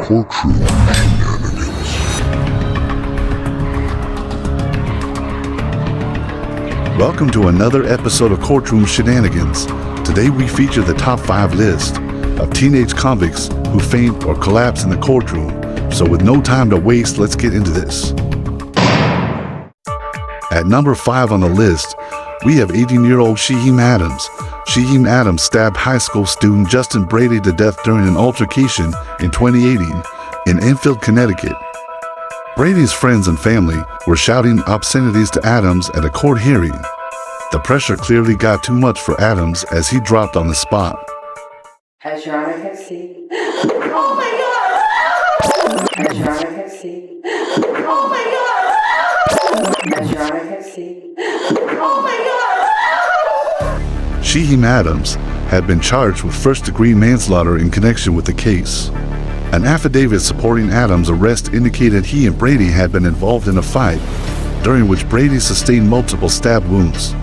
Courtroom Shenanigans. Welcome to another episode of Courtroom Shenanigans. Today we feature the top 5 list of teenage convicts who faint or collapse in the courtroom. So with no time to waste, let's get into this. At number 5 on the list, we have 18-year-old Shaheem Adams. Shaheem Adams stabbed high school student Justin Brady to death during an altercation in 2018 in Enfield, Connecticut. Brady's friends and family were shouting obscenities to Adams at a court hearing. The pressure clearly got too much for Adams as he dropped on the spot. As Your Honor can see. Oh my God! As Your Honor can see. Oh my God! As Your Honor can see. Oh my God! Shaheem Adams had been charged with first-degree manslaughter in connection with the case. An affidavit supporting Adams' arrest indicated he and Brady had been involved in a fight, during which Brady sustained multiple stab wounds.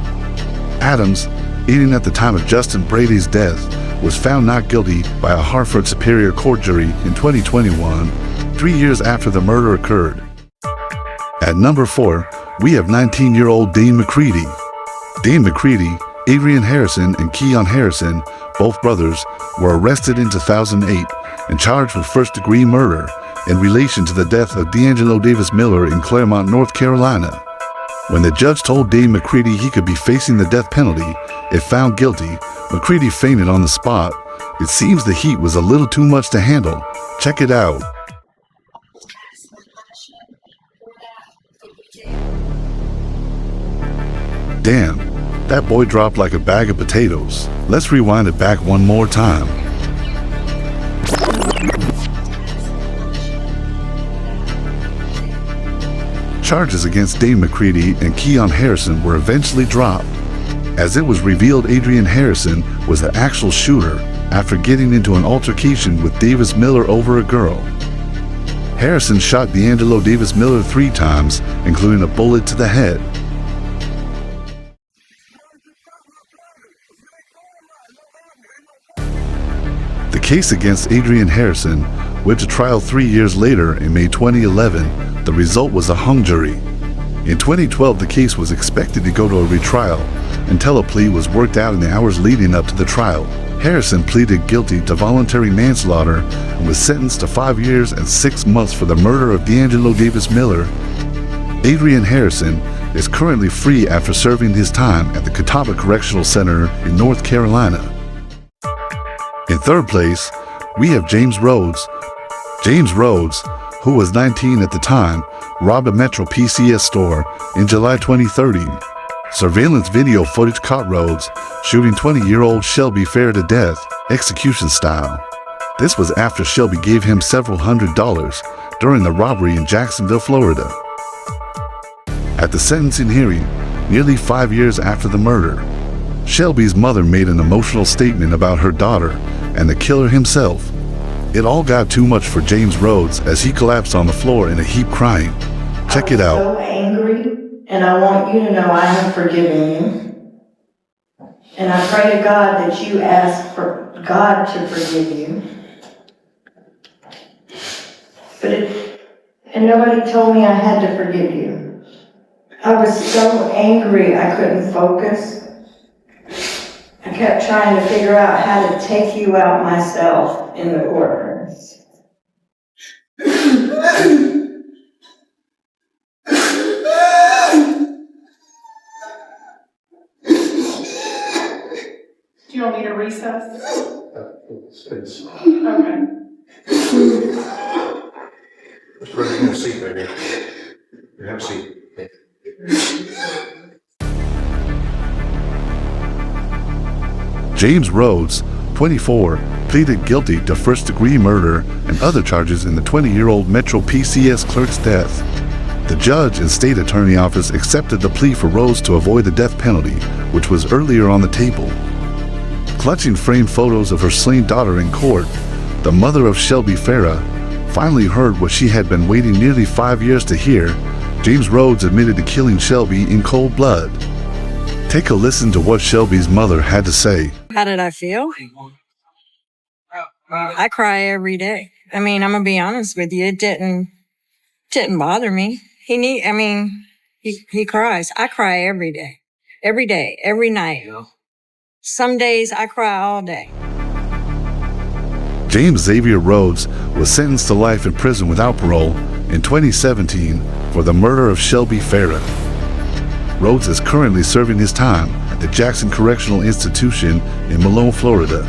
Adams, aiding at the time of Justin Brady's death, was found not guilty by a Hartford Superior Court jury in 2021, 3 years after the murder occurred. At number 4, we have 19-year-old Dane McCready. Dane McCready, Adrian Harrison, and Keon Harrison, both brothers, were arrested in 2008 and charged with first-degree murder in relation to the death of D'Angelo Davis Miller in Claremont, North Carolina. When the judge told Dane McCready he could be facing the death penalty if found guilty, McCready fainted on the spot. It seems the heat was a little too much to handle. Check it out. Damn, that boy dropped like a bag of potatoes. Let's rewind it back one more time. Charges against Dane McCready and Keon Harrison were eventually dropped, as it was revealed Adrian Harrison was the actual shooter after getting into an altercation with Davis Miller over a girl. Harrison shot D'Angelo Davis Miller 3 times, including a bullet to the head. The case against Adrian Harrison went to trial 3 years later in May 2011. The result was a hung jury. In 2012, the case was expected to go to a retrial until a plea was worked out in the hours leading up to the trial. Harrison pleaded guilty to voluntary manslaughter and was sentenced to 5 years and 6 months for the murder of D'Angelo Davis Miller. Adrian Harrison is currently free after serving his time at the Catawba Correctional Center in North Carolina. In third place, we have James Rhodes. James Rhodes, who was 19 at the time, robbed a Metro PCS store in July 2013. Surveillance video footage caught Rhodes shooting 20-year-old Shelby Fair to death, execution style. This was after Shelby gave him several $100s during the robbery in Jacksonville, Florida. At the sentencing hearing, nearly 5 years after the murder, Shelby's mother made an emotional statement about her daughter and the killer himself. It all got too much for James Rhodes as he collapsed on the floor in a heap crying. Check it out. I'm so angry, and I want you to know I have forgiven you. And I pray to God that you ask for God to forgive you. And nobody told me I had to forgive you. I was so angry I couldn't focus. I kept trying to figure out how to take you out myself in the courtroom. Do you want me to recess? It's Okay. Mr. President, have a seat right here. You have a seat. James Rhodes, 24, pleaded guilty to first-degree murder and other charges in the 20-year-old Metro PCS clerk's death. The judge and state attorney office accepted the plea for Rhodes to avoid the death penalty, which was earlier on the table. Clutching framed photos of her slain daughter in court, the mother of Shelby Farah finally heard what she had been waiting nearly 5 years to hear. James Rhodes admitted to killing Shelby in cold blood. Take a listen to what Shelby's mother had to say. How did I feel? I cry every day. I mean, I'm gonna be honest with you. It didn't bother me. He cries. I cry every day, every night. Yeah. Some days I cry all day. James Xavier Rhodes was sentenced to life in prison without parole in 2017 for the murder of Shelby Farah. Rhodes is currently serving his time at the Jackson Correctional Institution in Malone, Florida.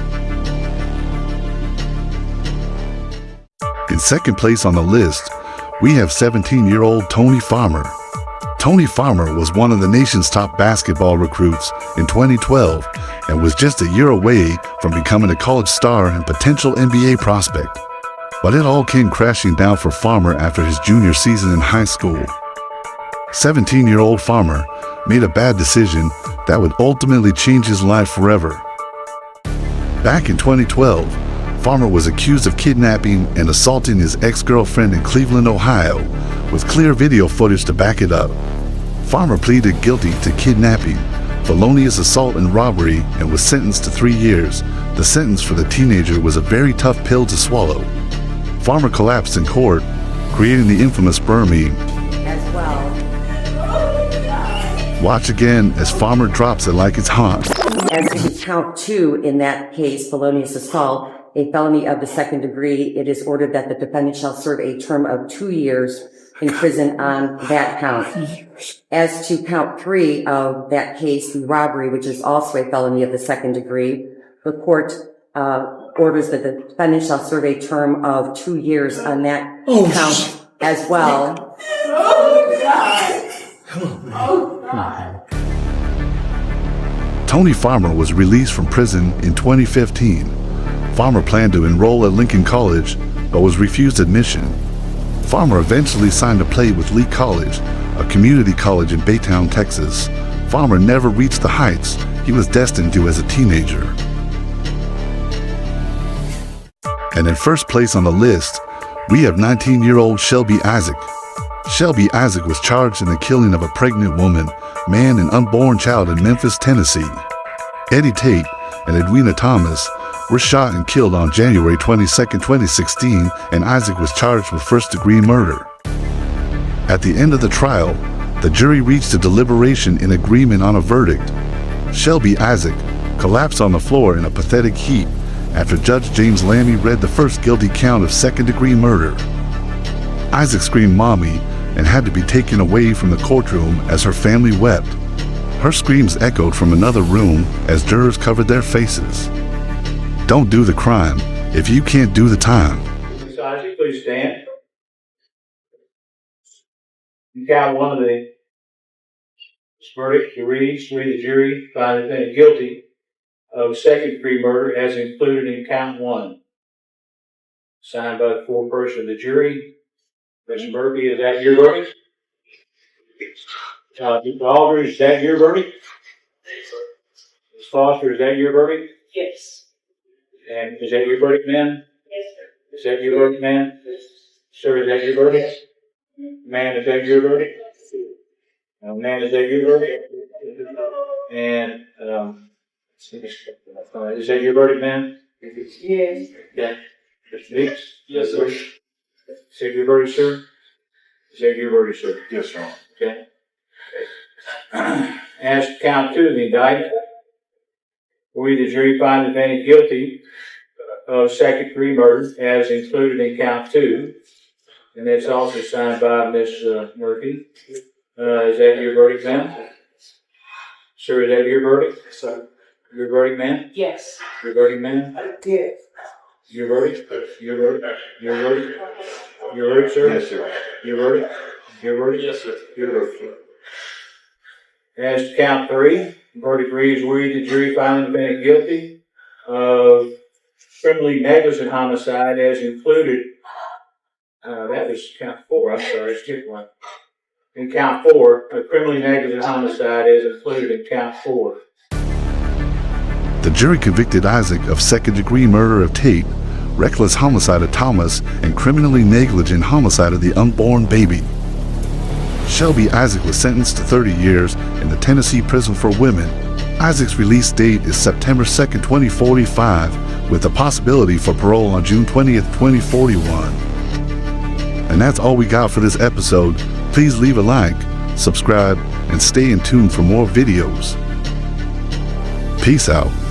In second place on the list, we have 17-year-old Tony Farmer. Tony Farmer was one of the nation's top basketball recruits in 2012 and was just a year away from becoming a college star and potential NBA prospect. But it all came crashing down for Farmer after his junior season in high school. 17-year-old Farmer made a bad decision that would ultimately change his life forever. Back in 2012, Farmer was accused of kidnapping and assaulting his ex-girlfriend in Cleveland, Ohio, with clear video footage to back it up. Farmer pleaded guilty to kidnapping, felonious assault and robbery, and was sentenced to 3 years. The sentence for the teenager was a very tough pill to swallow. Farmer collapsed in court, creating the infamous Burr meme. As well. Watch again as Farmer drops it like it's hot. As to count 2 in that case, felonious assault, a felony of the second degree, it is ordered that the defendant shall serve a term of 2 years in prison on that count. As to count 3 of that case, the robbery, which is also a felony of the second degree, the court orders that the defendant shall serve a term of 2 years on that count as well. Tony Farmer was released from prison in 2015. Farmer planned to enroll at Lincoln College, but was refused admission. Farmer eventually signed to play with Lee College, a community college in Baytown, Texas. Farmer never reached the heights he was destined to as a teenager. And in first place on the list, we have 19-year-old Shelby Isaac. Shelby Isaac was charged in the killing of a pregnant woman, man, and unborn child in Memphis, Tennessee. Eddie Tate and Edwina Thomas were shot and killed on January 22, 2016, and Isaac was charged with first-degree murder. At the end of the trial, the jury reached a deliberation in agreement on a verdict. Shelby Isaac collapsed on the floor in a pathetic heap after Judge James Lammy read the first guilty count of second-degree murder. Isaac screamed "Mommy" and had to be taken away from the courtroom as her family wept. Her screams echoed from another room as jurors covered their faces. Don't do the crime if you can't do the time. Ms. Isaac, please stand. You count one of the verdict to read the jury find the defendant guilty of second-degree murder as included in count 1. Signed by the foreperson of the jury. Mr. Murphy, is that your verdict? Mr. Aldridge, is that your verdict? Ms. Foster, is that your verdict? Yes. And is that your verdict, ma'am? Yes, sir. Is that your verdict, ma'am? Sir, is that your verdict? Ma'am, is that your verdict? Ma'am, is that your verdict? And, is that your verdict, ma'am? Yes. Okay. Mr. Meeks? Yes, sir. Is that your verdict, sir? Is that your verdict, sir? Yes, sir. Okay. As to count 2 of the indictment, we, the jury, find the defendant guilty of second-degree murder as included in count 2, and that's also signed by Ms. Murphy. Is that your verdict, ma'am? Sir, is that your verdict? Yes, sir. Your verdict, ma'am? Yes. Your verdict, ma'am? Yes. Your verdict? Your verdict? Your verdict? Your verdict, sir? Yes, sir. Your verdict? Your verdict? Yes, sir. Your verdict, sir. As to count 3, the verdict reads, we, the jury, find the defendant guilty of criminally negligent homicide as included. That was count 4. I'm sorry, skip one. In count 4, a criminally negligent homicide as included in count 4. The jury convicted Isaac of second-degree murder of Tate, reckless homicide of Thomas, and criminally negligent homicide of the unborn baby. Shelby Isaac was sentenced to 30 years in the Tennessee Prison for Women. Isaac's release date is September 2, 2045, with the possibility for parole on June 20th, 2041. And that's all we got for this episode. Please leave a like, subscribe, and stay in tune for more videos. Peace out.